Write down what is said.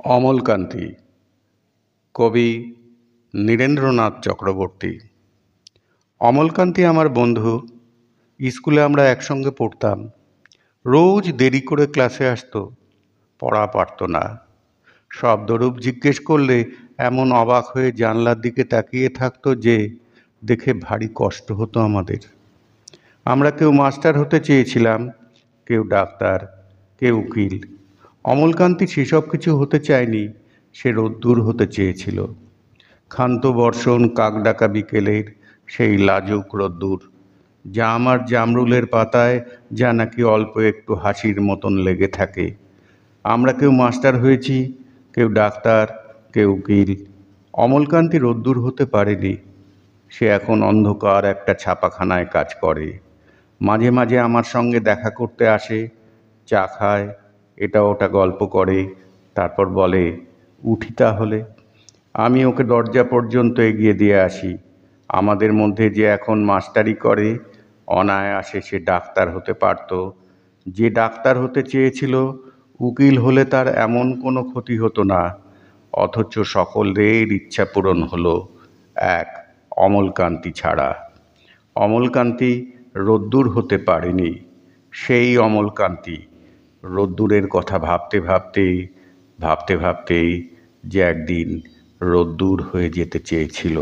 অমলকান্তি, কবি নীরেন্দ্রনাথ চক্রবর্তী। অমলকান্তি আমার বন্ধু। স্কুলে আমরা একসঙ্গে পড়তাম। রোজ দেরি করে ক্লাসে আসতো, পড়া পারত না। শব্দরূপ জিজ্ঞেস করলে এমন অবাক হয়ে জানলার দিকে তাকিয়ে থাকতো যে দেখে ভারী কষ্ট হতো আমাদের। আমরা কেউ মাস্টার হতে চেয়েছিলাম, কেউ ডাক্তার, কেউ উকিল। অমলকান্তি সেসব কিছু হতে চায়নি, সে রোদ্দুর হতে চেয়েছিল। ক্ষান্ত বর্ষণ কাকডাকা বিকেলের সেই লাজুক রোদ্দুর, যা আমার জামরুলের পাতায় যা নাকি অল্প একটু হাসির মতন লেগে থাকে। আমরা কেউ মাস্টার হয়েছি, কেউ ডাক্তার, কেউ উকিল। অমলকান্তি রোদ্দুর হতে পারেনি। সে এখন অন্ধকার একটা ছাপাখানায় কাজ করে। মাঝে মাঝে আমার সঙ্গে দেখা করতে আসে, চা খায়, এটা ওটা গল্প করে, তারপর বলে, উঠি তাহলে। আমি ওকে দরজা পর্যন্ত এগিয়ে দিয়ে আসি। আমাদের মধ্যে যে এখন মাস্টারি করে, অনায়াসে সে ডাক্তার হতে পারত। যে ডাক্তার হতে চেয়েছিল, উকিল হলে তার এমন কোনো ক্ষতি হতো না। অথচ সকলের ইচ্ছা পূরণ হলো, এক অমলকান্তি ছাড়া। অমলকান্তি রোদ্দুর হতে পারেনি। সেই অমলকান্তি রোদ্দুরের কথা ভাবতে ভাবতেই যে একদিন রোদ্দুর হয়ে যেতে চেয়েছিল।